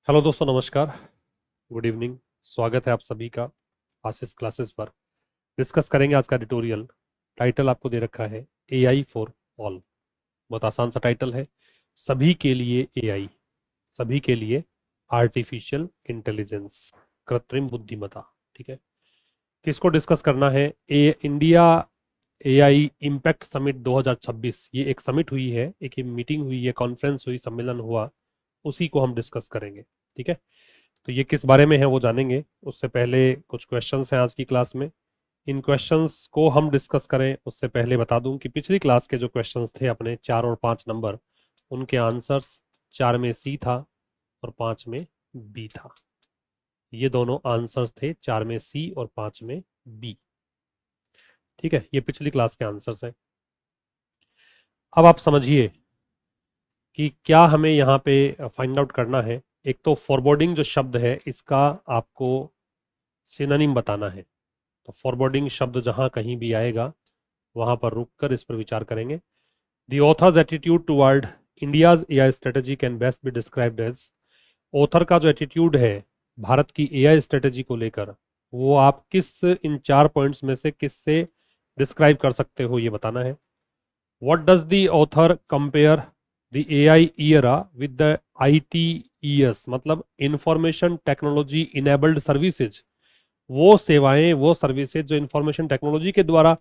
Hello दोस्तों, नमस्कार। Good evening. स्वागत है आप सभी का आशीष क्लासेस पर। डिस्कस करेंगे आज का एडिटोरियल। टाइटल आपको दे रखा है एआई फॉर ऑल। बहुत आसान सा टाइटल है। सभी के लिए एआई, सभी के लिए आर्टिफिशियल इंटेलिजेंस, कृत्रिम बुद्धिमत्ता। ठीक है। किसको डिस्कस करना है? India AI impact summit 2026। ये एक समिट हुई है, एक ये मीटिंग हुई है, कॉन्फ्रेंस हुई, सम्मेलन हुआ, उसी को हम डिस्कस करेंगे। ठीक है। तो ये किस बारे में है वो जानेंगे। उससे पहले कुछ क्वेश्चंस हैं आज की क्लास में। इन क्वेश्चंस को हम डिस्कस करें उससे पहले बता दूं कि पिछली क्लास के जो क्वेश्चंस थे अपने 4 और 5 नंबर, उनके आंसर्स 4 में सी था और 5 में बी था। ये दोनों आंसर्स थे, 4 में सी और 5 में बी। ठीक है, ये पिछली क्लास के आंसर्स हैं। अब आप समझिए कि क्या हमें यहाँ पे फाइंड आउट करना है। एक तो फॉरवर्डिंग जो शब्द है इसका आपको सिनोनिम बताना है। तो फॉरवर्डिंग शब्द जहां कहीं भी आएगा वहां पर रुककर इस पर विचार करेंगे। The author's attitude toward India's AI strategy can best be described as. Author का जो एटीट्यूड है भारत की एआई स्ट्रेटेजी को लेकर, वो आप किस इन 4 पॉइंट्स में से किस से डिस्क्राइब कर सकते हो, ये बताना है। What does the author compare the AI era with the ITES, मतलब इंफॉर्मेशन टेक्नोलॉजी इनेबल्ड सर्विसेज। वो सेवाएं, वो सर्विसेज जो इंफॉर्मेशन टेक्नोलॉजी के द्वारा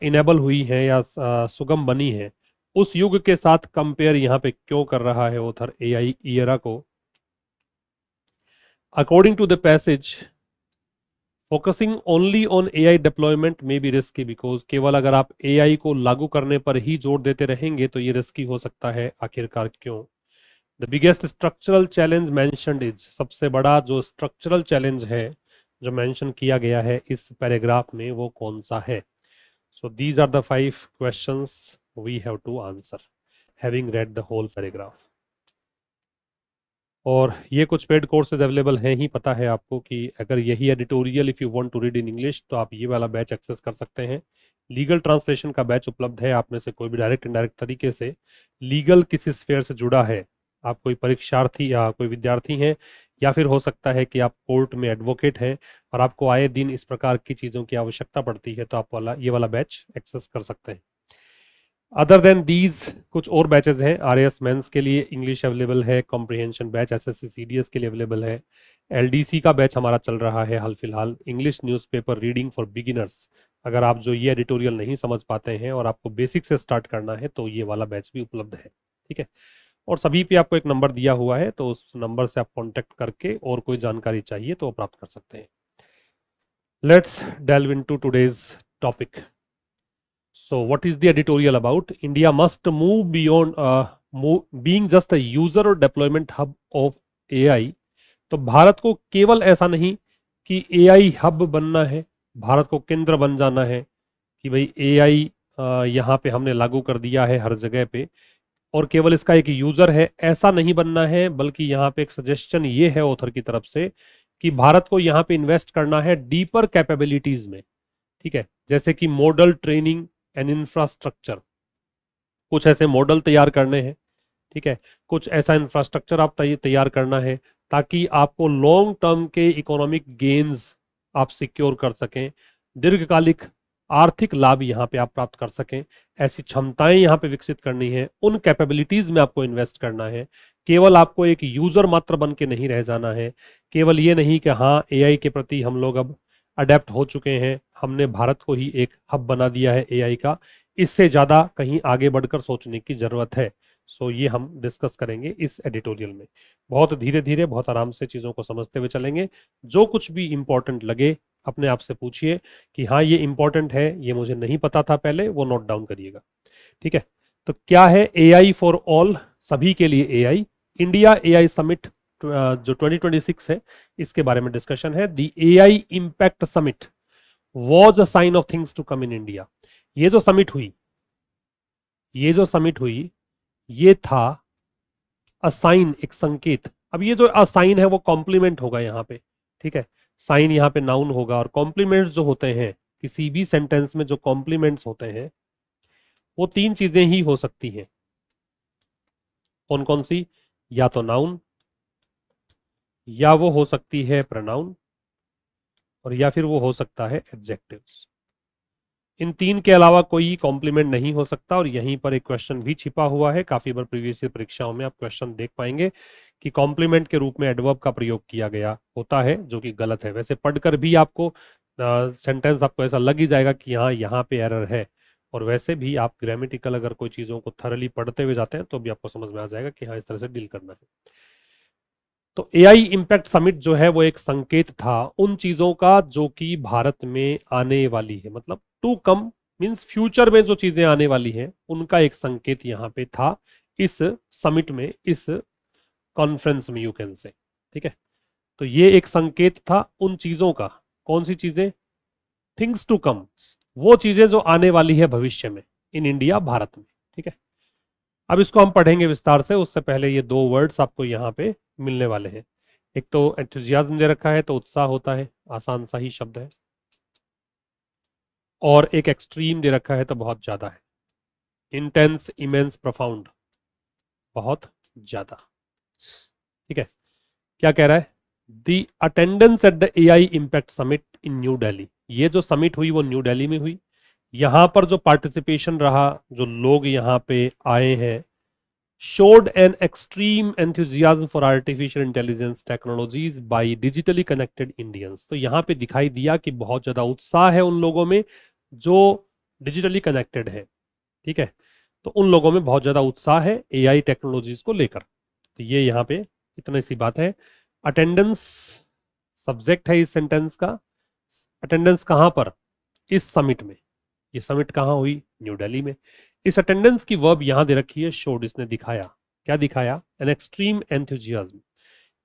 इनेबल हुई हैं या सुगम बनी हैं, उस युग के साथ कंपेयर यहाँ पे क्यों कर रहा है ऑथर एआई ईरा को। According to the passage, focusing only on AI deployment may be risky, because केवल अगर आप एआई को लागू करने पर ही जोर देते रहेंगे तो ये रिस्की हो सकता है। आखिरकार क्यों? The biggest structural challenge mentioned is, सबसे बड़ा जो स्ट्रक्चरल चैलेंज है जो मेंशन किया गया है इस पैराग्राफ में, वो कौन सा है? So these are the 5 questions we have to answer having read the whole paragraph. और ये कुछ पेड कोर्सेज अवेलेबल हैं ही, पता है आपको कि अगर यही editorial if you want to read in English तो आप ये वाला बैच एक्सेस कर सकते हैं। लीगल ट्रांसलेशन का बैच उपलब्ध है। आप में से कोई भी डायरेक्ट इनडायरेक्ट तरीके से लीगल किसी स्फेयर से जुड़ा है, आप कोई परीक्षार्थी या कोई विद्यार्थी हैं, या फिर हो सकता है कि आप कोर्ट में एडवोकेट हैं और आपको आए दिन इस प्रकार की चीज़ों की आवश्यकता पड़ती है, तो आप ये वाला बैच एक्सेस कर सकते हैं। अदर देन दीज कुछ और बैचेस हैं। आर एस मेंस के लिए इंग्लिश अवेलेबल है, comprehension batch S S C C D S के लिए अवेलेबल है, एल डी सी का बैच हमारा चल रहा है हाल फिलहाल, English newspaper reading for beginners. अगर आप जो ये एडिटोरियल नहीं समझ पाते हैं और आपको बेसिक से स्टार्ट करना है तो ये वाला बैच भी उपलब्ध है। ठीक है। और सभी पे आपको एक नंबर दिया हुआ है, तो उस नंबर से आप कॉन्टेक्ट करके और कोई जानकारी चाहिए तो प्राप्त कर सकते हैं। Let's delve into today's topic. So, what is the editorial about? India must move beyond being just a user or deployment hub of AI. तो भारत को केवल ऐसा नहीं कि एआई हब बनना है, भारत को केंद्र बन जाना है कि भाई एआई यहाँ पे हमने लागू कर दिया है हर जगह पे और केवल इसका एक यूजर है, ऐसा नहीं बनना है। बल्कि यहाँ पे एक सजेशन ये है ऑथर की तरफ से कि भारत को यहाँ पे इन्वेस्ट करना है डीपर कैपेबिलिटीज में। ठीक है। जैसे कि मॉडल ट्रेनिंग एंड इंफ्रास्ट्रक्चर, कुछ ऐसे मॉडल तैयार करने हैं। ठीक है। कुछ ऐसा इंफ्रास्ट्रक्चर आप तैयार करना है ताकि आपको लॉन्ग टर्म के इकोनॉमिक गेन्स आप सिक्योर कर सकें, दीर्घकालिक आर्थिक लाभ यहाँ पे आप प्राप्त कर सकें। ऐसी क्षमताएं यहाँ पे विकसित करनी है, उन कैपेबिलिटीज में आपको इन्वेस्ट करना है। केवल आपको एक यूजर मात्र बन के नहीं रह जाना है। केवल ये नहीं कि हाँ एआई के प्रति हम लोग अब अडेप्ट हो चुके हैं, हमने भारत को ही एक हब बना दिया है एआई का। इससे ज्यादा कहीं आगे बढ़कर सोचने की जरूरत है। सो ये हम डिस्कस करेंगे इस एडिटोरियल में। बहुत धीरे धीरे, बहुत आराम से चीज़ों को समझते हुए चलेंगे। जो कुछ भी इंपॉर्टेंट लगे अपने आप से पूछिए कि हाँ ये इंपॉर्टेंट है, ये मुझे नहीं पता था पहले, वो नोट डाउन करिएगा। ठीक है। तो क्या है एआई फॉर ऑल, सभी के लिए एआई? इंडिया एआई समिट जो 2026 है, इसके बारे में डिस्कशन है। The AI impact summit was a sign of things to come in India. ये जो समिट हुई, ये जो समिट हुई, ये था असाइन, एक संकेत। अब ये जो असाइन है वो कॉम्प्लीमेंट होगा यहाँ पे। ठीक है। साइन यहाँ पे नाउन होगा और कॉम्प्लीमेंट्स जो होते हैं किसी भी सेंटेंस में, जो कॉम्प्लीमेंट्स होते हैं वो 3 चीजें ही हो सकती हैं। कौन कौन सी? या तो नाउन, या वो हो सकती है प्रोनाउन, और या फिर वो हो सकता है एडजेक्टिव्स। इन तीन के अलावा कोई कॉम्प्लीमेंट नहीं हो सकता। और यहीं पर एक क्वेश्चन भी छिपा हुआ है, काफी बार प्रीवियस ईयर परीक्षाओं में आप क्वेश्चन देख पाएंगे कि कॉम्प्लीमेंट के रूप में एडवर्ब का प्रयोग किया गया होता है, जो कि गलत है। वैसे पढ़कर भी आपको सेंटेंस आपको ऐसा लग ही जाएगा कि हाँ यहाँ पे एरर है, और वैसे भी आप ग्रामेटिकल अगर कोई चीज़ों को थरली पढ़ते हुए जाते हैं तो भी आपको समझ में आ जाएगा कि हाँ इस तरह से डील करना है। तो एआई इम्पैक्ट समिट जो है वो एक संकेत था उन चीजों का जो कि भारत में आने वाली है, मतलब टू कम, मींस फ्यूचर में जो चीजें आने वाली हैं उनका एक संकेत यहाँ पे था इस समिट में, इस कॉन्फ्रेंस में, यू कैन से। ठीक है, तो ये एक संकेत था उन चीजों का। कौन सी चीजें? थिंग्स टू कम, वो चीजें जो आने वाली है भविष्य में इन इंडिया, भारत में। ठीक है, अब इसको हम पढ़ेंगे विस्तार से। उससे पहले ये दो वर्ड्स आपको यहाँ पे मिलने वाले हैं। एक तो एंथुजियाज्म दे रखा है, तो उत्साह होता है, आसान सा ही शब्द है। और एक एक्सट्रीम दे रखा है, तो बहुत ज्यादा है। इंटेंस, इमेंस, प्रोफाउंड, बहुत ज्यादा। ठीक है, क्या कह रहा है? The attendance at the AI impact summit in new Delhi. ये जो समिट हुई वो न्यू दिल्ली में हुई। यहां पर जो पार्टिसिपेशन रहा, जो लोग यहाँ पे आए हैं, showed an extreme enthusiasm for artificial intelligence technologies by digitally connected Indians। तो यहाँ पे दिखाई दिया कि बहुत ज्यादा उत्साह है उन लोगों में जो डिजिटली कनेक्टेड है। ठीक है, तो उन लोगों में बहुत ज्यादा उत्साह है एआई टेक्नोलॉजीज को लेकर। तो ये यहाँ पे इतनी सी बात है। अटेंडेंस सब्जेक्ट है इस सेंटेंस का। अटेंडेंस कहाँ पर? इस समिट में। ये समिट कहाँ हुई? न्यू दिल्ली में। इस अटेंडेंस की वर्ब यहां दे रखी है शोड। इसने दिखाया, क्या दिखाया? An extreme enthusiasm.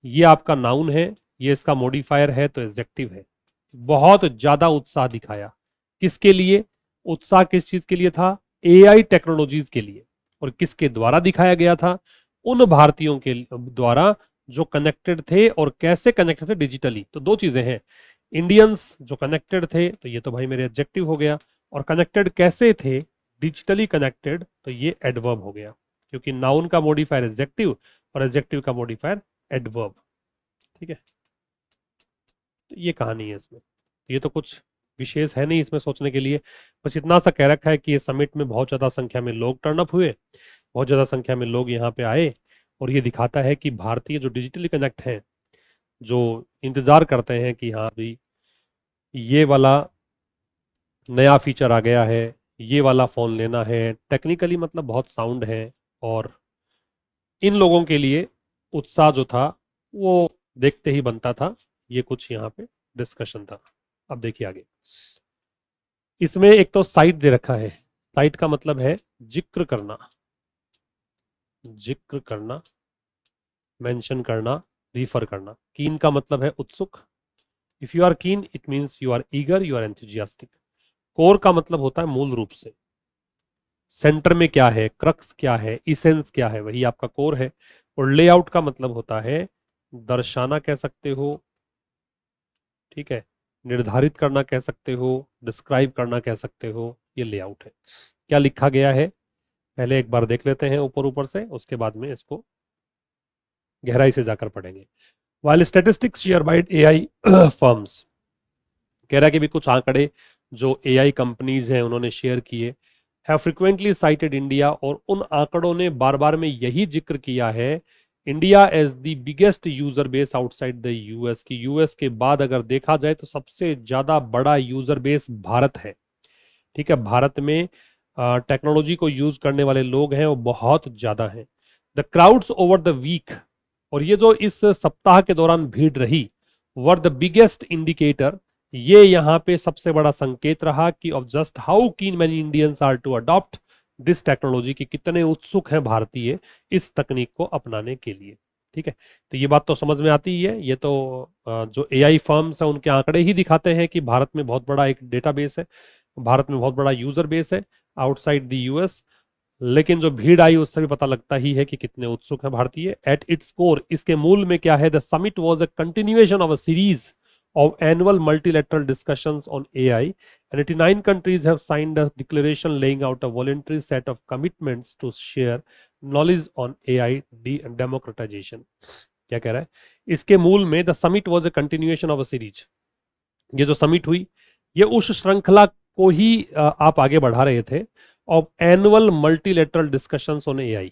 ये आपका नाउन है, ये इसका मॉडिफायर है, तो एडजेक्टिव है। बहुत ज्यादा उत्साह दिखाया। किसके लिए? उत्साह किस चीज के लिए था? एआई टेक्नोलॉजीज के लिए। और किसके द्वारा दिखाया गया था? उन भारतीयों के द्वारा जो कनेक्टेड थे। और कैसे कनेक्टेड थे? डिजिटली। तो दो चीजें हैं, इंडियंस जो कनेक्टेड थे, तो ये तो भाई मेरे एडजेक्टिव हो गया। और कनेक्टेड कैसे थे? डिजिटली कनेक्टेड, तो ये एडवर्ब हो गया, क्योंकि नाउन का मॉडिफायर एडजेक्टिव और एडजेक्टिव का मॉडिफायर एडवर्ब। ठीक है, तो ये कहानी है इसमें। ये तो कुछ विशेष है नहीं इसमें सोचने के लिए, बस इतना सा कह रखा है कि ये समिट में बहुत ज्यादा संख्या में लोग टर्न अप हुए, बहुत ज्यादा संख्या में लोग यहाँ पे आए। और ये दिखाता है कि भारतीय जो डिजिटली कनेक्ट हैं, जो इंतजार करते हैं कि हाँ भाई ये वाला नया फीचर आ गया है, ये वाला फ़ोन लेना है, टेक्निकली मतलब बहुत साउंड है, और इन लोगों के लिए उत्साह जो था वो देखते ही बनता था। ये कुछ यहाँ पे डिस्कशन था। अब देखिए आगे। इसमें एक तो साइट दे रखा है। साइट का मतलब है जिक्र करना, जिक्र करना, मेंशन करना, रिफर करना। कीन का मतलब है उत्सुक। If you are keen it means you are eager, you are enthusiastic. Core का मतलब होता है मूल रूप से। सेंटर में क्या है, क्रक्स क्या है, इसेंस क्या है, वही आपका कोर है। और लेआउट का मतलब होता है दर्शाना कह सकते हो, ठीक है, निर्धारित करना कह सकते हो, डिस्क्राइब करना कह सकते हो। ये लेआउट है। क्या लिखा गया है पहले एक बार देख लेते हैं ऊपर ऊपर से, उसके बाद में इसको गहराई से जाकर पढ़ेंगे। While statistics share bye AI firms, कह रहा है कि भी कुछ आंकड़े जो एआई कंपनीज हैं उन्होंने शेयर किए, हैव फ्रिक्वेंटली साइटेड इंडिया, और उन आंकड़ों ने बार बार में यही जिक्र किया है India as the biggest user base outside the US, की यूएस के बाद अगर देखा जाए तो सबसे ज्यादा बड़ा यूजर बेस भारत है। ठीक है, भारत में टेक्नोलॉजी को यूज करने वाले लोग हैं वो बहुत ज्यादा हैं। The crowds over the week, और ये जो इस सप्ताह के दौरान भीड़ रही, वर द बिगेस्ट इंडिकेटर, ये यहाँ पे सबसे बड़ा संकेत रहा कि of just how keen many Indians are to adopt this technology, की कितने उत्सुक हैं भारतीय इस तकनीक को अपनाने के लिए। ठीक है, तो ये बात तो समझ में आती ही है। ये तो जो एआई फर्म्स है उनके आंकड़े ही दिखाते हैं कि भारत में बहुत बड़ा एक डेटाबेस है, भारत में बहुत बड़ा यूजर बेस है आउटसाइड द यूएस। लेकिन जो भीड़ आई उससे भी पता लगता ही है कि कितने उत्सुक हैं भारतीय। एट इट्स कोर, इसके मूल में क्या है? The summit was a continuation of a series of annual multilateral discussions on AI, and 89 countries have signed a declaration laying out a voluntary set of commitments to share knowledge on AI democratization। क्या कह रहा है, इसके मूल में the summit was a continuation of a series, ये जो summit हुई ये उस श्रृंखला को ही आप आगे बढ़ा रहे थे of annual multilateral discussions on AI,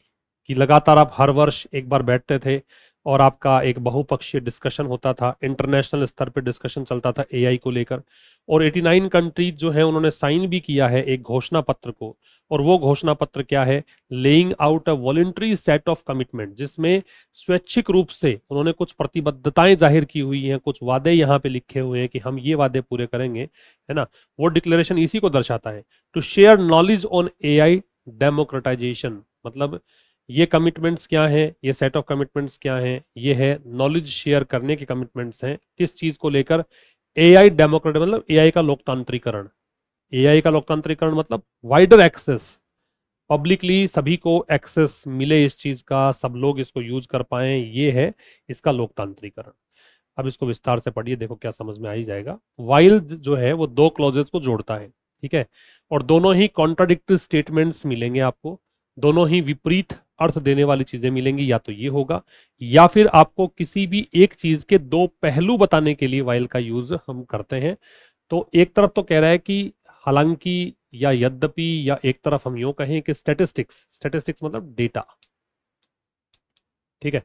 कि लगातार आप हर वर्ष एक बार बैठते थे और आपका एक बहुपक्षीय डिस्कशन होता था, इंटरनेशनल स्तर पे डिस्कशन चलता था एआई को लेकर। और 89 कंट्रीज जो है उन्होंने साइन भी किया है एक घोषणा पत्र को, और वो घोषणा पत्र क्या है, laying out a voluntary set of commitment, जिसमें स्वैच्छिक रूप से उन्होंने कुछ प्रतिबद्धताएं जाहिर की हुई हैं, कुछ वादे यहाँ पे लिखे हुए हैं कि हम ये वादे पूरे करेंगे, है ना। वो डिक्लेरेशन इसी को दर्शाता है, to share knowledge on AI democratisation. मतलब ये कमिटमेंट्स क्या हैं, ये सेट ऑफ कमिटमेंट्स क्या हैं, ये है नॉलेज शेयर करने के कमिटमेंट्स हैं, किस चीज को लेकर, एआई डेमोक्रेट मतलब एआई का लोकतांत्रिकरण। एआई का लोकतांत्रिकरण मतलब वाइडर एक्सेस, पब्लिकली सभी को एक्सेस मिले इस चीज का, सब लोग इसको यूज कर पाए, ये है इसका लोकतांत्रिकरण। अब इसको विस्तार से पढ़िए, देखो क्या समझ में आ ही जाएगा। वाइल जो है वो दो क्लॉजेस को जोड़ता है, ठीक है, और दोनों ही कॉन्ट्राडिक्टरी स्टेटमेंट्स मिलेंगे आपको, दोनों ही विपरीत अर्थ देने वाली चीजें मिलेंगी, या तो ये होगा या फिर आपको किसी भी एक चीज के दो पहलू बताने के लिए वाइल का यूज हम करते हैं। तो एक तरफ तो कह रहा है कि हालांकि या यद्यपि, या एक तरफ हम यूं कहें कि स्टैटिस्टिक्स, स्टैटिस्टिक्स मतलब डेटा, ठीक है,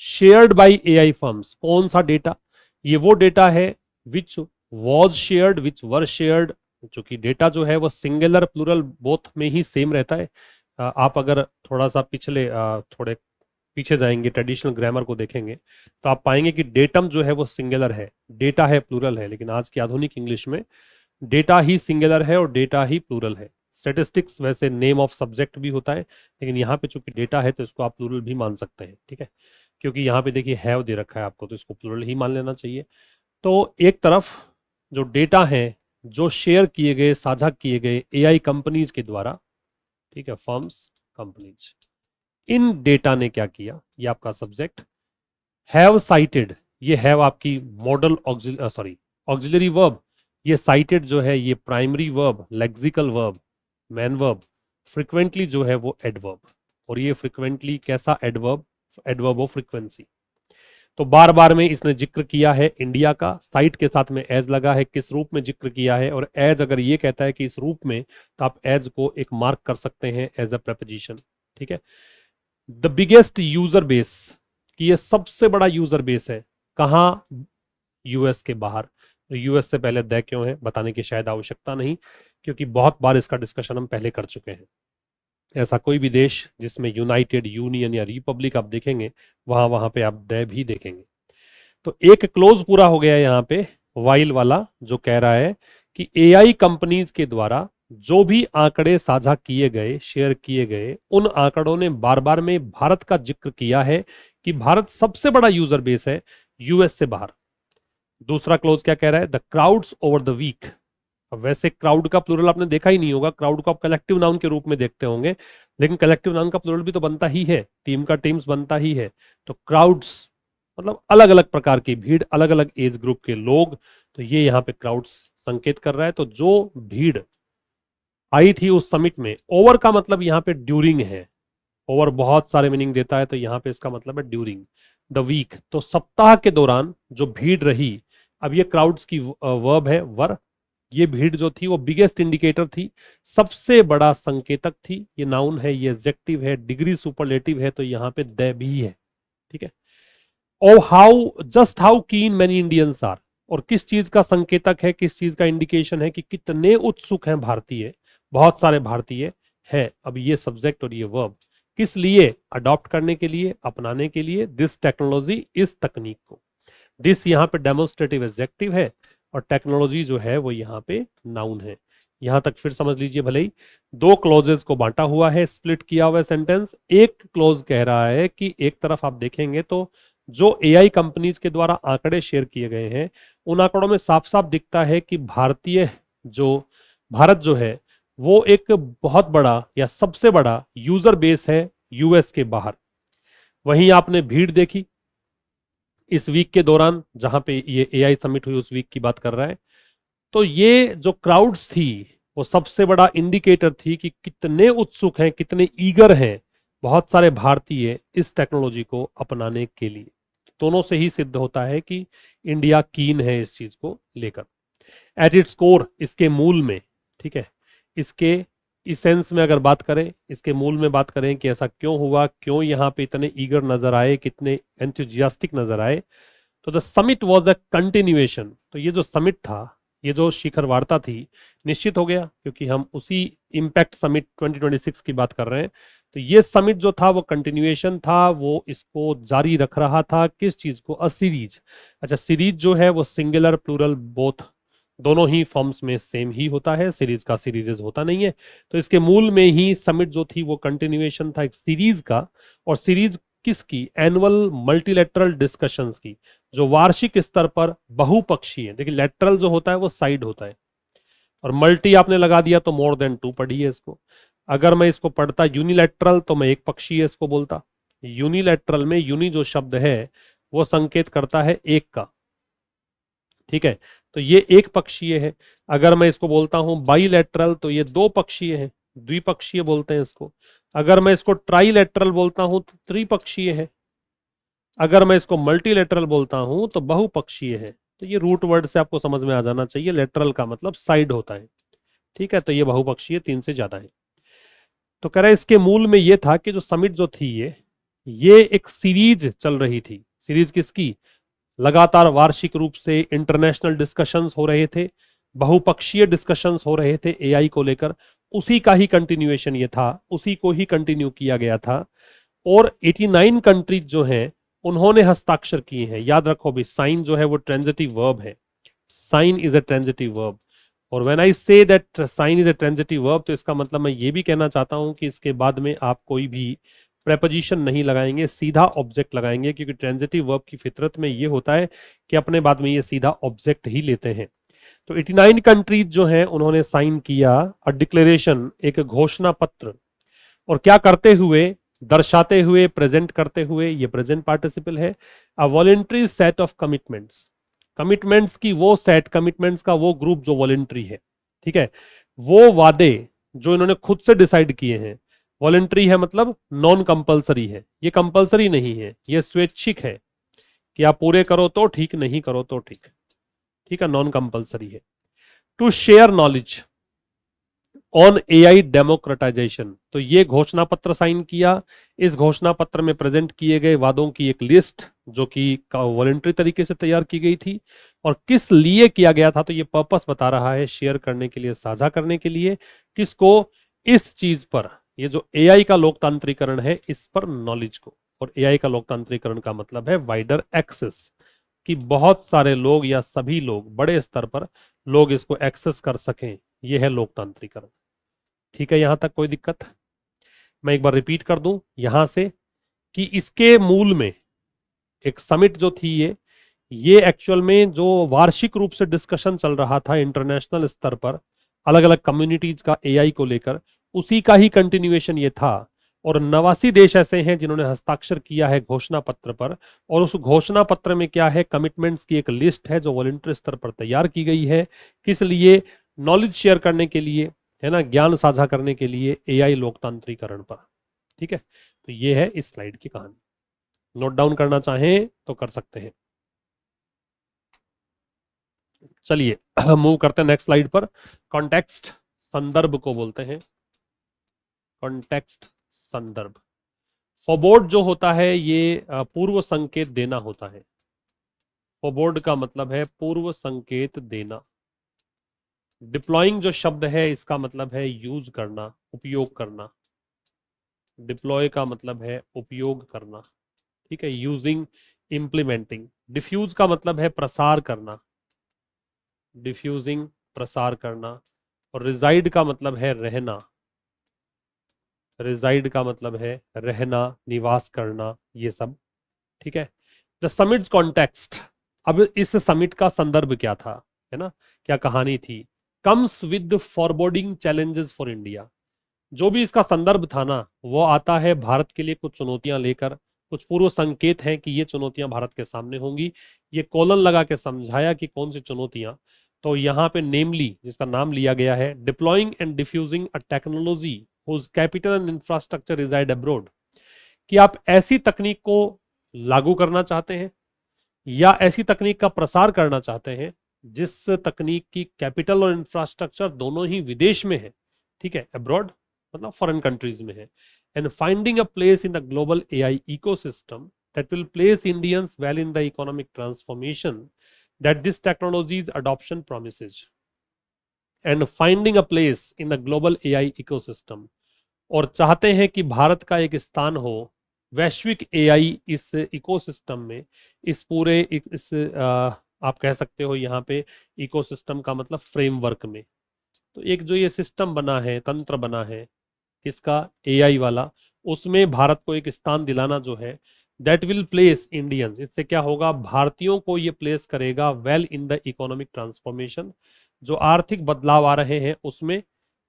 शेयर्ड बाय एआई फर्म्स। कौन सा डेटा, ये वो डेटा है which was shared, which were shared, क्योंकि डेटा जो है वो सिंगुलर प्लूरल बोथ में ही सेम रहता है। आप अगर थोड़ा सा पिछले थोड़े पीछे जाएंगे, ट्रेडिशनल ग्रामर को देखेंगे, तो आप पाएंगे कि डेटम जो है वो सिंगुलर है, डेटा है प्लूरल है, लेकिन आज की आधुनिक इंग्लिश में डेटा ही सिंगुलर है और डेटा ही प्लूरल है। स्टेटिस्टिक्स वैसे नेम ऑफ सब्जेक्ट भी होता है, लेकिन यहाँ पे चूंकि डेटा है तो इसको आप प्लूरल भी मान सकते हैं, ठीक है, क्योंकि यहाँ पे देखिए हैव दे रखा है आपको, तो इसको प्लूरल ही मान लेना चाहिए। तो एक तरफ जो डेटा है जो शेयर किए गए, साझा किए गए एआई कंपनीज के द्वारा, ठीक है, फर्म्स, कंपनीज, इन डेटा ने क्या किया, ये आपका सब्जेक्ट, हैव साइटेड, ये हैव आपकी मॉडल ऑक्सिलरी वर्ब, ये साइटेड जो है ये primary verb, lexical verb, man verb, frequently जो है वो एडवर्ब, और ये फ्रिक्वेंटली कैसा एडवर्ब, एडवर्ब ऑफ फ्रिक्वेंसी। तो बार बार में इसने जिक्र किया है इंडिया का, साइट के साथ में एज लगा है, किस रूप में जिक्र किया है, और एज अगर ये कहता है कि इस रूप में, तो आप एज को एक मार्क कर सकते हैं एज अ प्रपोजिशन, ठीक है। द बिगेस्ट यूजर बेस, कि ये सबसे बड़ा यूजर बेस है, कहाँ, यूएस के बाहर। यूएस से पहले द क्यों है बताने की शायद आवश्यकता नहीं, क्योंकि बहुत बार इसका डिस्कशन हम पहले कर चुके हैं। ऐसा कोई भी देश जिसमें यूनाइटेड यूनियन या रिपब्लिक आप देखेंगे, वहां वहां पे आप द भी देखेंगे। तो एक क्लोज पूरा हो गया यहाँ पे वाइल वाला, जो कह रहा है कि एआई कंपनीज के द्वारा जो भी आंकड़े साझा किए गए, शेयर किए गए, उन आंकड़ों ने बार बार में भारत का जिक्र किया है कि भारत सबसे बड़ा यूजर बेस है यूएस से बाहर। दूसरा क्लोज क्या कह रहा है, the crowds over the week. अब वैसे क्राउड का प्लूरल आपने देखा ही नहीं होगा, क्राउड को आप कलेक्टिव नाउन के रूप में देखते होंगे, लेकिन कलेक्टिव नाउन का प्लूरल भी तो बनता ही है, टीम का टीम्स बनता ही है। तो क्राउड्स मतलब अलग अलग प्रकार की भीड़, अलग अलग एज ग्रुप के लोग, तो ये यहाँ पे क्राउड्स संकेत कर रहा है। तो जो भीड़ आई थी उस समिट में, ओवर का मतलब यहाँ पे ड्यूरिंग है, ओवर बहुत सारे मीनिंग देता है, तो यहाँ पे इसका मतलब है ड्यूरिंग द वीक, तो सप्ताह के दौरान जो भीड़ रही। अब ये क्राउड्स की वर्ब है वर, ये भीड़ जो थी वो बिगेस्ट इंडिकेटर थी, सबसे बड़ा संकेतक थी, ये नाउन है, ये एडजेक्टिव है, डिग्री सुपरलेटिव है, तो यहाँ पे द भी है, ठीक है। और हाउ, जस्ट हाउ कीन मेनी इंडियंस आर, और किस चीज का संकेतक है, किस चीज का इंडिकेशन है कि कितने उत्सुक हैं भारतीय, बहुत सारे भारतीय हैं। अब ये सब्जेक्ट और ये वर्ब किस लिए, अडॉप्ट करने के लिए, अपनाने के लिए, दिस टेक्नोलॉजी, इस तकनीक को। दिस यहाँ पे डेमोन्स्ट्रेटिव एडजेक्टिव है, और टेक्नोलॉजी जो है वो यहाँ पे नाउन है। यहां तक फिर समझ लीजिए, भले ही दो क्लोजेस को बांटा हुआ है, स्प्लिट किया हुआ है सेंटेंस। एक क्लोज कह रहा है कि एक तरफ आप देखेंगे तो जो एआई कंपनीज के द्वारा आंकड़े शेयर किए गए हैं, उन आंकड़ों में साफ साफ दिखता है कि भारत जो है वो एक बहुत बड़ा या सबसे बड़ा यूजर बेस है यूएस के बाहर। वहीं आपने भीड़ देखी इस वीक के दौरान, जहां पे ये एआई समिट हुई उस वीक की बात कर रहा है, तो ये जो क्राउड्स थी वो सबसे बड़ा इंडिकेटर थी कि कितने उत्सुक हैं, कितने ईगर हैं बहुत सारे भारतीय इस टेक्नोलॉजी को अपनाने के लिए। दोनों से ही सिद्ध होता है कि इंडिया कीन है इस चीज को लेकर। एट इट्स कोर, इसके मूल में, ठीक है, इसके इसेंस में अगर बात करें, इसके मूल में बात करें कि ऐसा क्यों हुआ, क्यों यहाँ पे इतने ईगर नजर आए, कितने एंथुजियास्टिक नजर आए, तो the summit was the continuation. तो ये जो समिट था, ये जो शिखर वार्ता थी, निश्चित हो गया क्योंकि हम उसी इम्पैक्ट समिट 2026 की बात कर रहे हैं। तो ये समिट जो था वो कंटिन्यूएशन था, वो इसको जारी रख रहा था, किस चीज को, अ सीरीज। अच्छा, सीरीज जो है वो सिंगुलर प्लूरल बोथ दोनों ही फॉर्म्स में सेम ही होता है, सीरीज का सीरीजेस होता नहीं है। तो इसके मूल में ही समिट जो थी वो कंटिन्यूएशन था एक सीरीज का। और सीरीज किसकी, एनुअल मल्टीलेटरल डिस्कशंस की, जो वार्षिक स्तर पर बहुपक्षीय, देखिए लेटरल जो होता है वो साइड होता है, और मल्टी आपने लगा दिया तो मोर देन टू पढ़िए इसको। अगर मैं इसको पढ़ता यूनिलैटरल तो मैं एक पक्षीय इसको बोलता। यूनिलैटरल में यूनि जो शब्द है वो संकेत करता है एक का, ठीक है, तो ये एक पक्षीय है। अगर मैं इसको बोलता हूं बाईलैटरल तो ये दो पक्षीय है, द्विपक्षीय बोलते हैं इसको। अगर मैं इसको ट्राईलैटरल बोलता हूं तो त्रिपक्षीय है। अगर मैं इसको मल्टीलेटरल बोलता हूं तो बहुपक्षीय है। तो ये रूट वर्ड से आपको समझ में आ जाना चाहिए, लेटरल का मतलब साइड होता है, ठीक है, तो ये बहुपक्षीय, तीन से ज्यादा है। तो कह रहे इसके मूल में ये था कि जो समिट जो थी ये एक सीरीज चल रही थी। सीरीज किसकी, लगातार वार्षिक रूप से इंटरनेशनल डिस्कशंस हो रहे थे, बहुपक्षीय डिस्कशंस हो रहे थे एआई को लेकर, उसी का ही कंटिन्यूएशन ये था, उसी को ही कंटिन्यू किया गया था। और 89 कंट्रीज जो हैं उन्होंने हस्ताक्षर किए हैं। याद रखो भी, साइन जो है वो ट्रांजिटिव वर्ब है, sign is a transitive verb. और when I say that sign is a transitive verb, तो इसका मतलब मैं ये भी कहना चाहता हूं कि इसके बाद में आप कोई भी प्रेपोजिशन नहीं लगाएंगे, सीधा ऑब्जेक्ट लगाएंगे, क्योंकि ट्रांजिटिव वर्ब की फितरत में ये होता है कि अपने बाद में ये सीधा ऑब्जेक्ट ही लेते हैं। तो 89 कंट्रीज जो हैं उन्होंने साइन किया अ डिक्लेरेशन, एक घोषणा पत्र। और क्या करते हुए, दर्शाते हुए, प्रेजेंट करते हुए, ये प्रेजेंट पार्टिसिपल है, a voluntary set of commitments. Commitments की वो सेट, कमिटमेंट्स का वो ग्रुप जो वॉलेंट्री है, ठीक है, वो वादे जो इन्होंने खुद से डिसाइड किए हैं। वॉलेंट्री है मतलब नॉन कंपल्सरी है, ये कंपल्सरी नहीं है, ये स्वैच्छिक है कि आप पूरे करो तो ठीक, नहीं करो तो ठीक, ठीक है, नॉन कंपल्सरी है। To share knowledge on AI democratisation, तो ये घोषणा पत्र साइन किया। इस घोषणा पत्र में प्रेजेंट किए गए वादों की एक लिस्ट जो कि वॉलेंट्री तरीके से तैयार की गई थी। और किस लिए किया गया था, तो ये पर्पस बता रहा है, शेयर करने के लिए, साझा करने के लिए। किसको, इस चीज पर, ये जो एआई का लोकतांत्रिकरण है इस पर नॉलेज को। और एआई का लोकतांत्रिकरण का मतलब है वाइडर एक्सेस, कि बहुत सारे लोग या सभी लोग, बड़े स्तर पर लोग इसको एक्सेस कर सकें, यह है लोकतांत्रिकरण। ठीक है, यहां तक कोई दिक्कत? मैं एक बार रिपीट कर दूं यहां से कि इसके मूल में एक समिट जो थी ये एक्चुअल में जो वार्षिक रूप से डिस्कशन चल रहा था इंटरनेशनल स्तर पर अलग अलग कम्युनिटीज का एआई को लेकर, उसी का ही कंटिन्यूएशन ये था। और 89 देश ऐसे हैं जिन्होंने हस्ताक्षर किया है घोषणा पत्र पर। और उस घोषणा पत्र में क्या है, कमिटमेंट्स की एक लिस्ट है जो वॉलंटियर स्तर पर तैयार की गई है। किस लिए, नॉलेज शेयर करने के लिए, है ना, ज्ञान साझा करने के लिए, एआई लोकतांत्रिकरण पर। ठीक है, तो ये है इस स्लाइड की कहानी। नोट डाउन करना चाहें तो कर सकते हैं। चलिए मूव करते हैं नेक्स्ट स्लाइड पर। कॉन्टेक्स्ट, संदर्भ को बोलते हैं कॉन्टेक्स्ट, संदर्भ। फॉरवर्ड जो होता है ये पूर्व संकेत देना होता है। फॉरवर्ड का मतलब है पूर्व संकेत देना। डिप्लॉइंग जो शब्द है इसका मतलब है यूज करना, उपयोग करना। डिप्लॉय का मतलब है उपयोग करना, ठीक है, यूजिंग, इंप्लीमेंटिंग। डिफ्यूज का मतलब है प्रसार करना, डिफ्यूजिंग, प्रसार करना। और रिजाइड का मतलब है रहना, रिजाइड का मतलब है रहना, निवास करना, ये सब। ठीक है, द समिट्स कॉन्टेक्स्ट। अब इस समिट का संदर्भ क्या था, है ना, क्या कहानी थी। Comes with forwarding challenges for India. जो भी इसका संदर्भ था ना, वो आता है भारत के लिए कुछ चुनौतियां लेकर। कुछ पूर्व संकेत हैं कि ये चुनौतियां भारत के सामने होंगी। ये कॉलन लगा के समझाया कि कौन सी चुनौतियां। तो यहाँ पे नेमली जिसका नाम लिया गया है, deploying and diffusing a technology whose capital and infrastructure reside abroad. कि आप ऐसी तकनीक को लागू करना चाहते हैं या ऐसी तकनीक का प्रसार करना चाहते हैं जिस तकनीक की कैपिटल और इंफ्रास्ट्रक्चर दोनों ही विदेश में है, ठीक है, अब्रॉड मतलब फॉरेन कंट्रीज में है, and finding a place in the global AI ecosystem that will place Indians well in the economic transformation that this technology's adoption promises, and finding a place in the global AI ecosystem, और चाहते हैं कि भारत का एक स्थान हो वैश्विक AI इस इकोसिस्टम में, इस पूरे आप कह सकते हो यहाँ पे इकोसिस्टम का मतलब फ्रेमवर्क में। तो एक जो ये सिस्टम बना है, तंत्र बना है किसका, एआई वाला, उसमें भारत को एक स्थान दिलाना जो है, दैट विल प्लेस इंडियंस, इससे क्या होगा, भारतीयों को ये प्लेस करेगा well in the economic transformation, जो आर्थिक बदलाव आ रहे हैं उसमें,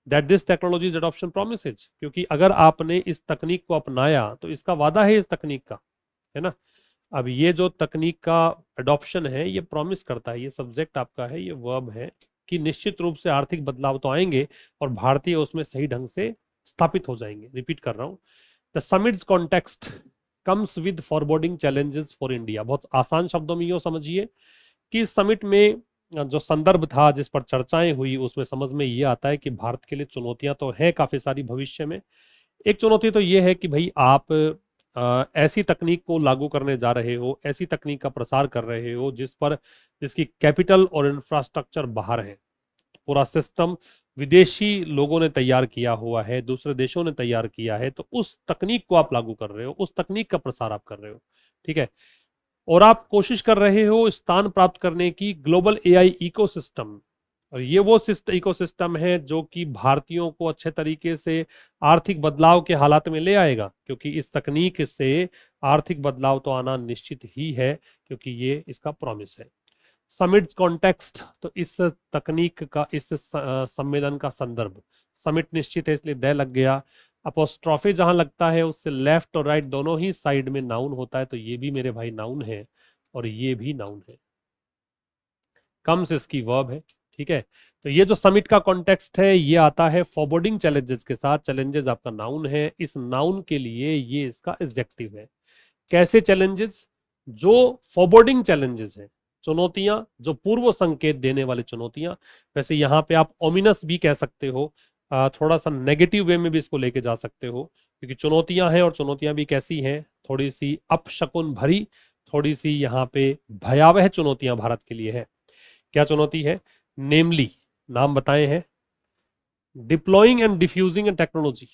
that this technologies adoption promises, क्योंकि अगर आपने इस तकनीक को अपनाया तो इसका वादा है इस तकनीक का, है ना। अब ये जो तकनीक का एडॉप्शन है ये प्रॉमिस करता है, ये सब्जेक्ट आपका है, ये वर्ब है, कि निश्चित रूप से आर्थिक बदलाव तो आएंगे और भारतीय उसमें सही ढंग से स्थापित हो जाएंगे। रिपीट कर रहा हूं, the summits context comes with forwarding challenges for India. बहुत आसान शब्दों में यो समझिए कि समिट में जो संदर्भ था जिस पर चर्चाएं हुई उसमें समझ में ये आता है कि भारत के लिए चुनौतियां तो हैं काफी सारी भविष्य में। एक चुनौती तो ये है कि भाई आप ऐसी तकनीक को लागू करने जा रहे हो, ऐसी तकनीक का प्रसार कर रहे हो जिसकी कैपिटल और इंफ्रास्ट्रक्चर बाहर है, पूरा सिस्टम विदेशी लोगों ने तैयार किया हुआ है, दूसरे देशों ने तैयार किया है, तो उस तकनीक को आप लागू कर रहे हो, उस तकनीक का प्रसार आप कर रहे हो, ठीक है, और आप कोशिश कर रहे हो स्थान प्राप्त करने की ग्लोबल एआई इकोसिस्टम। और ये वो इकोसिस्टम है जो कि भारतीयों को अच्छे तरीके से आर्थिक बदलाव के हालात में ले आएगा, क्योंकि इस तकनीक से आर्थिक बदलाव तो आना निश्चित ही है, क्योंकि ये इसका प्रॉमिस है। समिट कॉन्टेक्स्ट, तो इस तकनीक का, इस सम्मेलन का संदर्भ, समिट निश्चित है इसलिए दे लग गया, अपोस्ट्रोफी जहां लगता है उससे लेफ्ट और राइट दोनों ही साइड में नाउन होता है, तो ये भी मेरे भाई नाउन है और ये भी नाउन है, कम्स इसकी वर्ब है, ठीक है। तो ये जो समिट का कॉन्टेक्स्ट है ये आता है फॉरवर्डिंग चैलेंजेस के साथ, चैलेंजेस आपका नाउन है, इस नाउन के लिए ये इसका एडजेक्टिव है। कैसे चैलेंजेस, जो फॉरवर्डिंग चैलेंजेस है, चुनौतियां जो पूर्व संकेत देने वाली चुनौतियां, वैसे यहाँ पे आप ओमिनस भी कह सकते हो, थोड़ा सा नेगेटिव वे में भी इसको लेके जा सकते हो, क्योंकि चुनौतियां हैं और चुनौतियां भी कैसी हैं, थोड़ी सी अपशकुन भरी, थोड़ी सी यहाँ पे भयावह चुनौतियां भारत के लिए है। क्या चुनौती है, नेमली, नाम बताए हैं, deploying and diffusing and technology.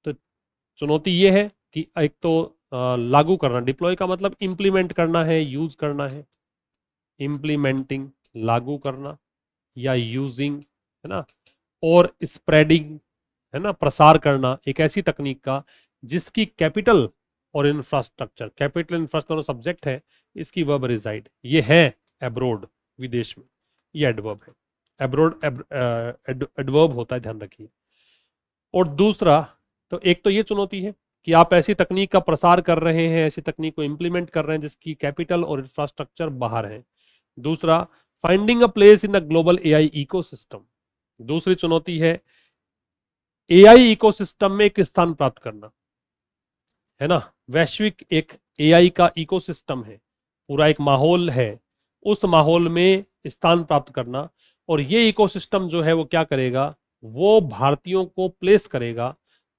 तो चुनौती ये है कि एक तो लागू करना, डिप्लॉय का मतलब इंप्लीमेंट करना है, यूज करना है, इंप्लीमेंटिंग लागू करना, या यूजिंग, है ना, और स्प्रेडिंग, है ना, प्रसार करना एक ऐसी तकनीक का जिसकी कैपिटल और इंफ्रास्ट्रक्चर, कैपिटल इंफ्रास्ट्रक्चर सब्जेक्ट है, इसकी वर्ब रिजाइड, ये है एब्रोड, विदेश में, ये एडवर्ब है, एब्रोड एडवर्ब होता है, ध्यान रखिए। और दूसरा, तो एक तो ये चुनौती है कि आप ऐसी तकनीक का प्रसार कर रहे हैं, ऐसी तकनीक को इंप्लीमेंट कर रहे हैं जिसकी कैपिटल और इंफ्रास्ट्रक्चर बाहर है। दूसरा, finding a place in the global AI ecosystem, दूसरी चुनौती है एआई इकोसिस्टम में एक स्थान प्राप्त करना, है ना, वैश्विक एक एआई का इकोसिस्टम है, पूरा एक माहौल है, उस माहौल में स्थान प्राप्त करना, और ये इकोसिस्टम जो है वो क्या करेगा, वो भारतीयों को प्लेस करेगा,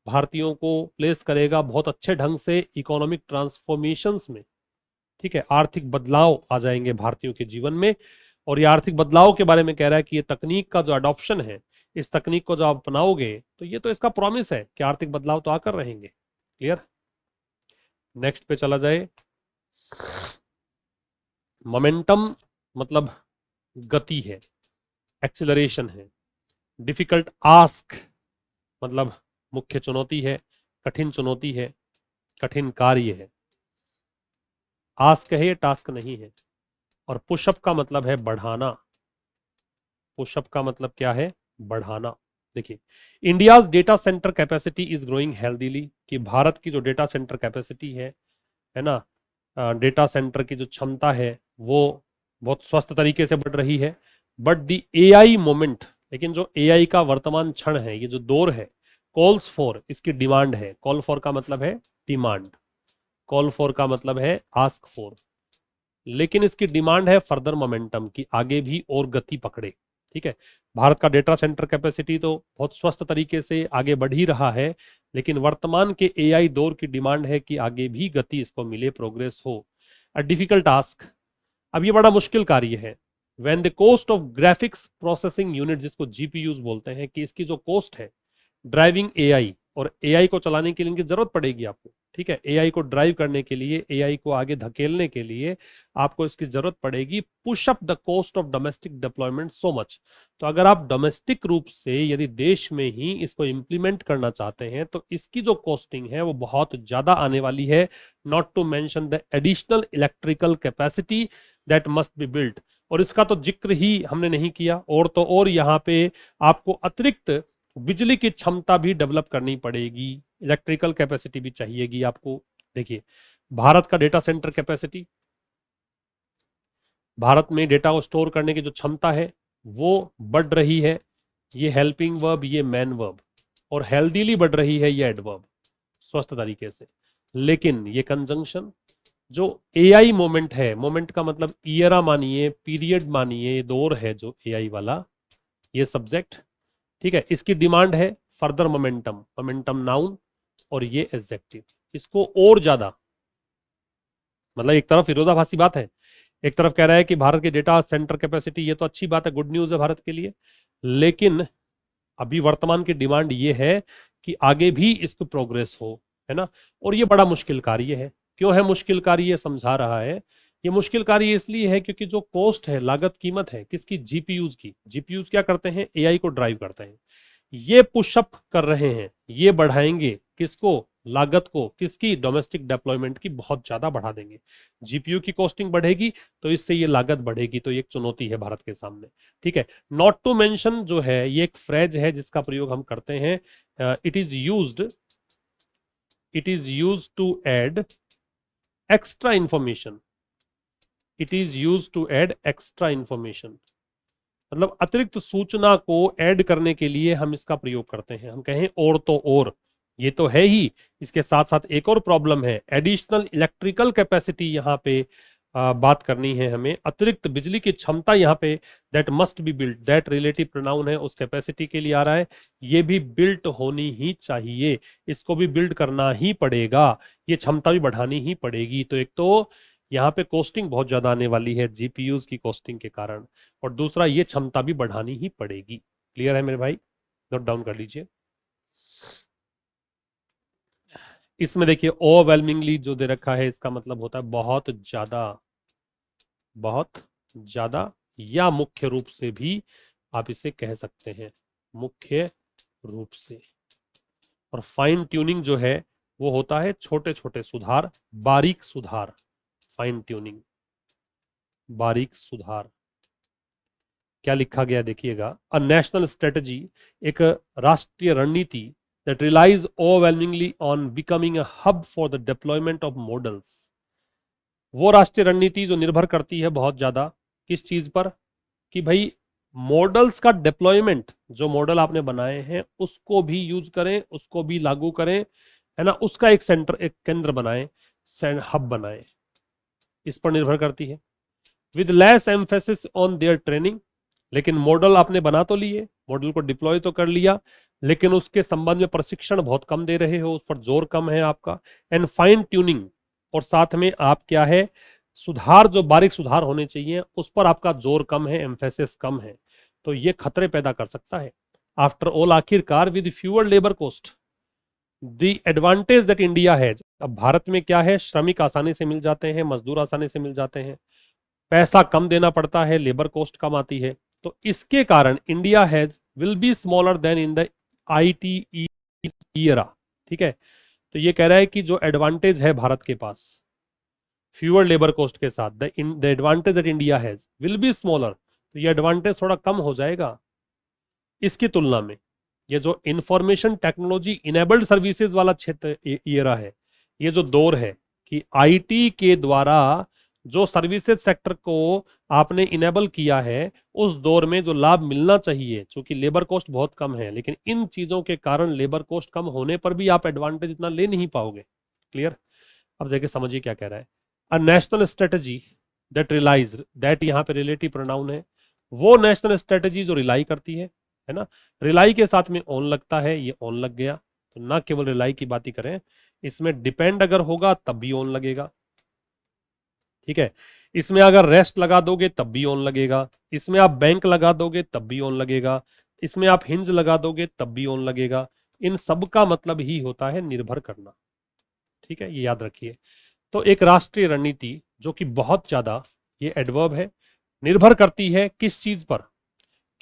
भारतीयों को प्लेस करेगा बहुत अच्छे ढंग से इकोनॉमिक ट्रांसफॉर्मेशंस में, ठीक है, आर्थिक बदलाव आ जाएंगे भारतीयों के जीवन में। और ये आर्थिक बदलाव के बारे में कह रहा है कि ये तकनीक का जो अडॉप्शन है, इस तकनीक को जो आप अपनाओगे तो ये तो इसका प्रॉमिस है कि आर्थिक बदलाव तो आकर रहेंगे। क्लियर, नेक्स्ट पे चला जाए। मोमेंटम मतलब गति है, एक्सेलरेशन है। डिफिकल्ट आस्क मतलब मुख्य चुनौती है, कठिन चुनौती है, कठिन कार्य है। आस्क है, टास्क नहीं है। और पुशअप का मतलब है बढ़ाना, पुशअप का मतलब क्या है, बढ़ाना। देखिए, India's data centre capacity is growing healthily, कि भारत की जो डेटा सेंटर कैपेसिटी है ना, डेटा सेंटर की जो क्षमता है वो बहुत स्वस्थ तरीके से बढ़ रही है। बट द एआई मोमेंट, लेकिन जो एआई का वर्तमान क्षण है, ये जो दौर है, कॉल्स फॉर इसकी डिमांड है, कॉल फॉर का मतलब है डिमांड, कॉल फॉर का मतलब है आस्क फॉर, लेकिन इसकी डिमांड है फर्दर मोमेंटम की, आगे भी और गति पकड़े। ठीक है, भारत का डेटा सेंटर कैपेसिटी तो बहुत स्वस्थ तरीके से आगे बढ़ ही रहा है, लेकिन वर्तमान के एआई दौर की डिमांड है कि आगे भी गति इसको मिले, प्रोग्रेस हो। अ डिफिकल्ट टास्क, अब ये बड़ा मुश्किल कार्य है। When the cost of graphics processing unit, जिसको जीपीयूज बोलते हैं, कि इसकी जो कॉस्ट है ड्राइविंग एआई, और एआई को चलाने के लिए इनकी जरूरत पड़ेगी आपको। ठीक है, एआई को ड्राइव करने के लिए, एआई को आगे धकेलने के लिए आपको इसकी जरूरत पड़ेगी। Push up the cost of domestic deployment so much. तो अगर आप डोमेस्टिक रूप से यदि देश में ही इसको इंप्लीमेंट करना चाहते हैं तो इसकी जो कॉस्टिंग है वो बहुत ज्यादा आने वाली है। Not to mention the additional electrical capacity that must be built, और इसका तो जिक्र ही हमने नहीं किया। और तो और यहाँ पे आपको अतिरिक्त बिजली की क्षमता भी डेवलप करनी पड़ेगी, इलेक्ट्रिकल कैपेसिटी भी चाहिएगी आपको। देखिए, भारत का डेटा सेंटर कैपेसिटी, भारत में डेटा को स्टोर करने की जो क्षमता है वो बढ़ रही है, ये हेल्पिंग वर्ब, ये मैन वर्ब, और हेल्दीली बढ़ रही है ये एडवर्ब, स्वस्थ तरीके से। लेकिन ये कंजंक्शन जो एआई मोमेंट है, मोमेंट का मतलब ईयरा मानिए, पीरियड मानिए, दौर है जो एआई वाला, ये सब्जेक्ट। ठीक है, इसकी डिमांड है फर्दर मोमेंटम, मोमेंटम नाउन, और ये एडजेक्टिव। इसको और ज्यादा, मतलब एक तरफ विरोधाभासी बात है, एक तरफ कह रहा है कि भारत की डेटा सेंटर कैपेसिटी, ये तो अच्छी बात है, गुड न्यूज है भारत के लिए, लेकिन अभी वर्तमान की डिमांड ये है कि आगे भी इस पर प्रोग्रेस हो, है ना। और ये बड़ा मुश्किल कार्य है। क्यों है मुश्किल कार्य, समझा रहा है। ये मुश्किल कार्य इसलिए है क्योंकि जो कॉस्ट है, लागत कीमत है किसकी, जीपीयूज की। जीपीयूज क्या करते हैं, एआई को ड्राइव करते हैं। ये पुशअप कर रहे हैं, ये बढ़ाएंगे किसको, लागत को, किसकी, डोमेस्टिक डेप्लॉयमेंट की बहुत ज्यादा बढ़ा देंगे। जीपीयू की कॉस्टिंग बढ़ेगी तो इससे ये लागत बढ़ेगी, तो ये एक चुनौती है भारत के सामने। ठीक है, नॉट टू मेंशन जो है ये एक फ्रेज है जिसका प्रयोग हम करते हैं। It is used to add extra information, it is used to add extra information, मतलब अतिरिक्त सूचना को ऐड करने के लिए हम इसका प्रयोग करते हैं। हम कहें और तो और, ये तो है ही, इसके साथ साथ एक और प्रॉब्लम है, एडिशनल इलेक्ट्रिकल कैपेसिटी। यहाँ पे बात करनी है हमें, अतिरिक्त बिजली की क्षमता यहाँ पे, that must be built, that relative pronoun है, उस कैपेसिटी के लिए आ रहा है। ये भी बिल्ट होनी ही चाहिए, इसको भी बिल्ड करना ही पड़ेगा, ये क्षमता भी बढ़ानी ही पड़ेगी। तो एक तो यहाँ पे कॉस्टिंग बहुत ज्यादा आने वाली है जीपीयूज की कॉस्टिंग के कारण, और दूसरा ये क्षमता भी बढ़ानी ही पड़ेगी। क्लियर है मेरे भाई, नोट डाउन कर लीजिए। इसमें देखिए ओवरवेलमिंगली जो दे रखा है, इसका मतलब होता है बहुत ज्यादा, बहुत ज्यादा, या मुख्य रूप से भी आप इसे कह सकते हैं, मुख्य रूप से। और फाइन ट्यूनिंग जो है वो होता है छोटे छोटे सुधार, बारीक सुधार, फाइन ट्यूनिंग, बारीक सुधार। क्या लिखा गया देखिएगा, अ नेशनल स्ट्रेटजी, एक राष्ट्रीय रणनीति, that relies overwhelmingly on becoming a hub for the deployment of models. वो राष्ट्रीय रणनीति जो निर्भर करती है बहुत ज्यादा किस चीज पर, कि भाई मॉडल्स का डिप्लॉयमेंट, जो मॉडल आपने बनाए हैं उसको भी यूज करें, उसको भी लागू करें, है ना, उसका एक सेंटर, एक केंद्र बनाए, हब बनाए, इस पर निर्भर करती है। With less emphasis on their training, लेकिन मॉडल आपने बना तो लिए, मॉडल को डिप्लॉय तो कर लिया, लेकिन उसके संबंध में प्रशिक्षण बहुत कम दे रहे हो, उस पर जोर कम है आपका। एंड फाइन ट्यूनिंग, और साथ में आप क्या है, सुधार, जो बारीक सुधार होने चाहिए उस पर आपका जोर कम है, एम्फेसिस कम है, तो ये खतरे पैदा कर सकता है। आफ्टर ऑल, आखिरकार with fewer labour cost, the advantage that India has, अब भारत में क्या है, श्रमिक आसानी से मिल जाते हैं, मजदूर आसानी से मिल जाते हैं, पैसा कम देना पड़ता है, लेबर कॉस्ट कम आती है, तो इसके कारण India has will be smaller than in the IT era. ठीक है, तो ये कह रहा है कि जो एडवांटेज है भारत के पास फ्यूअर लेबर कॉस्ट के साथ, the advantage that India has will be smaller, तो ये एडवांटेज थोड़ा कम हो जाएगा इसकी तुलना में। ये जो इंफॉर्मेशन टेक्नोलॉजी इनेबल्ड सर्विसेज वाला क्षेत्र ईरा है, ये जो दौर है कि आईटी के द्वारा जो सर्विसेज सेक्टर को आपने इनेबल किया है, उस दौर में जो लाभ मिलना चाहिए, क्योंकि लेबर कॉस्ट बहुत कम है, लेकिन इन चीजों के कारण लेबर कॉस्ट कम होने पर भी आप एडवांटेज इतना ले नहीं पाओगे। क्लियर? अब देखिए, समझिए क्या कह रहा है। A national strategy that relies, that यहाँ पे रिलेटिव प्रोनाउन है, वो नेशनल स्ट्रेटजी जो रिलाई करती है ना। रिलाई के साथ में ऑन लगता है, ये ऑन लग गया, तो ना केवल रिलाई की बात ही करें, इसमें डिपेंड अगर होगा तब भी ऑन लगेगा। ठीक है, इसमें अगर रेस्ट लगा दोगे तब भी ऑन लगेगा, इसमें आप बैंक लगा दोगे तब भी ऑन लगेगा, इसमें आप हिंज लगा दोगे तब भी ऑन लगेगा। इन सब का मतलब ही होता है निर्भर करना। ठीक है, ये याद रखिए। तो एक राष्ट्रीय रणनीति जो कि बहुत ज्यादा, ये एडवर्ब है, निर्भर करती है किस चीज पर,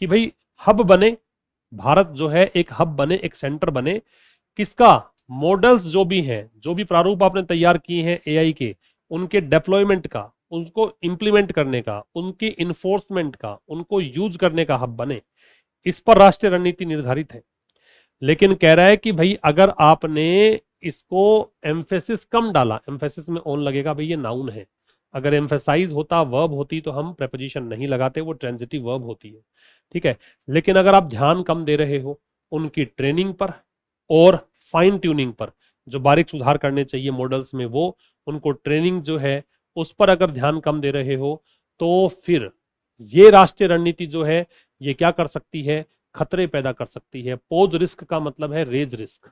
कि भाई हब बने, भारत जो है एक हब बने, एक सेंटर बने, किसका, मॉडल्स जो भी हैं, जो भी प्रारूप आपने तैयार किए हैं एआई के, उनके डेप्लॉयमेंट का, उनको इंप्लीमेंट करने का, उनके इन्फोर्समेंट का, उनको यूज करने का हब बने। इस पर राष्ट्रीय रणनीति निर्धारित है। लेकिन कह रहा है कि भाई अगर आपने इसको एम्फेसिस कम डाला, एम्फेसिस में ऑन लगेगा, भाई ये नाउन है, अगर एम्फेसाइज होता, वर्ब होती, तो हम प्रेपोजिशन नहीं लगाते, वो ट्रांजिटिव वर्ब होती है। ठीक है, लेकिन अगर आप ध्यान कम दे रहे हो उनकी ट्रेनिंग पर और फाइन ट्यूनिंग पर, जो बारीक सुधार करने चाहिए मॉडल्स में, वो उनको ट्रेनिंग जो है उस पर अगर ध्यान कम दे रहे हो, तो फिर ये राष्ट्रीय रणनीति जो है ये क्या कर सकती है, खतरे पैदा कर सकती है। पोज रिस्क का मतलब है रेज रिस्क,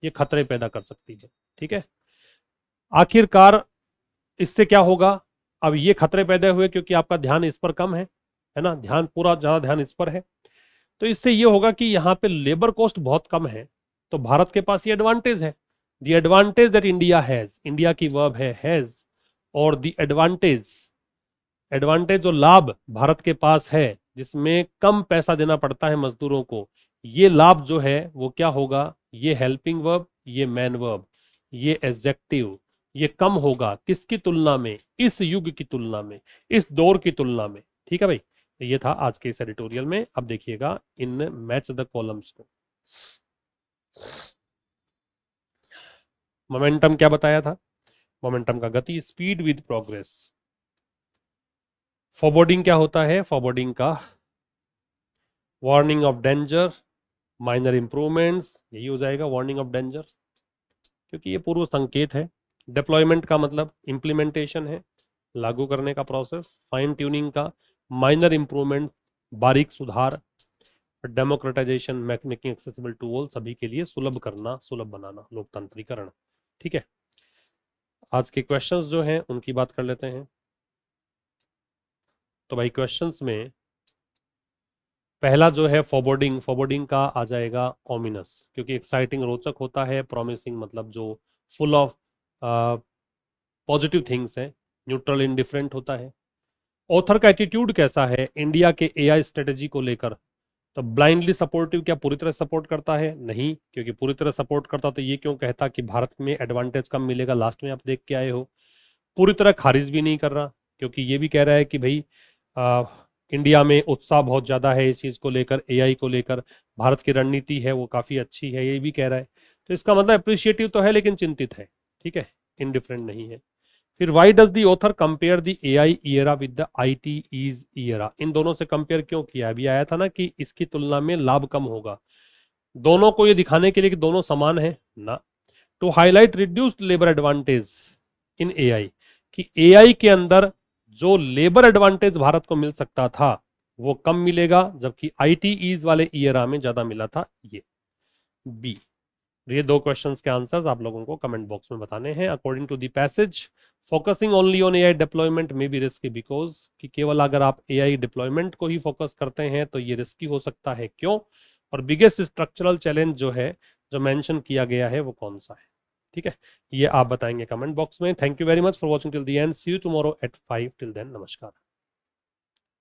ये खतरे पैदा कर सकती है। ठीक है, आखिरकार इससे क्या होगा, अब ये खतरे पैदा हुए क्योंकि आपका ध्यान इस पर कम है ना, ध्यान पूरा ज्यादा ध्यान इस पर है, तो इससे ये होगा कि यहाँ पे लेबर कॉस्ट बहुत कम है, तो भारत के पास ये एडवांटेज है। The advantage that India has, India की वर्ब है हैज, और द एडवांटेज, एडवांटेज जो लाभ भारत के पास है, जिसमें कम पैसा देना पड़ता है मजदूरों को, ये लाभ जो है वो क्या होगा, ये हेल्पिंग वर्ब, ये मैन वर्ब, ये एडजेक्टिव, ये कम होगा किसकी तुलना में, इस युग की तुलना में, इस दौर की तुलना में। ठीक है भाई, तो ये था आज के इस एडिटोरियल में। अब देखिएगा इन मैच द कॉलम्स को। मोमेंटम क्या बताया था, मोमेंटम का गति, स्पीड विद प्रोग्रेस। फॉरवर्डिंग क्या होता है, फॉरवर्डिंग का warning of danger, minor improvements, यही हो जाएगा वार्निंग ऑफ डेंजर, क्योंकि ये पूर्व संकेत है। डिप्लॉयमेंट का मतलब इंप्लीमेंटेशन है, लागू करने का प्रोसेस। फाइन ट्यूनिंग का माइनर इंप्रूवमेंट, बारीक सुधार। Democratisation, making accessible to all, सभी के लिए सुलभ करना, सुलभ बनाना, लोकतंत्रीकरण। ठीक है, आज के क्वेश्चंस जो हैं उनकी बात कर लेते हैं। तो भाई क्वेश्चंस में पहला जो है फॉरवर्डिंग, फॉरवर्डिंग का आ जाएगा ओमिनस, क्योंकि एक्साइटिंग रोचक होता है, प्रॉमिसिंग मतलब जो फुल ऑफ पॉजिटिव थिंग्स है, न्यूट्रल इंडिफरेंट होता है। ऑथर का एटीट्यूड कैसा है इंडिया के एआई स्ट्रेटेजी को लेकर, तो ब्लाइंडली सपोर्टिव, क्या पूरी तरह सपोर्ट करता है, नहीं, क्योंकि पूरी तरह सपोर्ट करता तो ये क्यों कहता कि भारत में एडवांटेज कम मिलेगा, लास्ट में आप देख के आए हो। पूरी तरह खारिज भी नहीं कर रहा, क्योंकि ये भी कह रहा है कि भाई इंडिया में उत्साह बहुत ज्यादा है इस चीज को लेकर, एआई को लेकर, भारत की रणनीति है वो काफी अच्छी है, ये भी कह रहा है। तो इसका मतलब अप्रिशिएटिव तो है लेकिन चिंतित है। ठीक है, इनडिफरेंट नहीं है। फिर why does the author compare the AI era with the IT is era, इन दोनों से कंपेयर क्यों किया, अभी आया था ना कि इसकी तुलना में लाभ कम होगा, दोनों को ये दिखाने के लिए कि दोनों समान है ना। To highlight reduced labour advantage in AI, कि एआई के अंदर जो लेबर एडवांटेज भारत को मिल सकता था वो कम मिलेगा, जबकि आईटीईज वाले ईरा में ज्यादा मिला था, ये बी। ये दो क्वेश्चंस के आंसर्स आप लोगों को कमेंट बॉक्स में बताने हैं। According to the passage, focusing only on AI deployment may be risky, because कि केवल अगर आप एआई डिप्लॉयमेंट को ही फोकस करते हैं तो ये रिस्की हो सकता है, क्यों, और बिगेस्ट स्ट्रक्चरल चैलेंज जो है, जो मेंशन किया गया है, वो कौन सा है। ठीक है, ये आप बताएंगे कमेंट बॉक्स में। Thank you very much for watching till the end, see you tomorrow at 5, till then नमस्कार।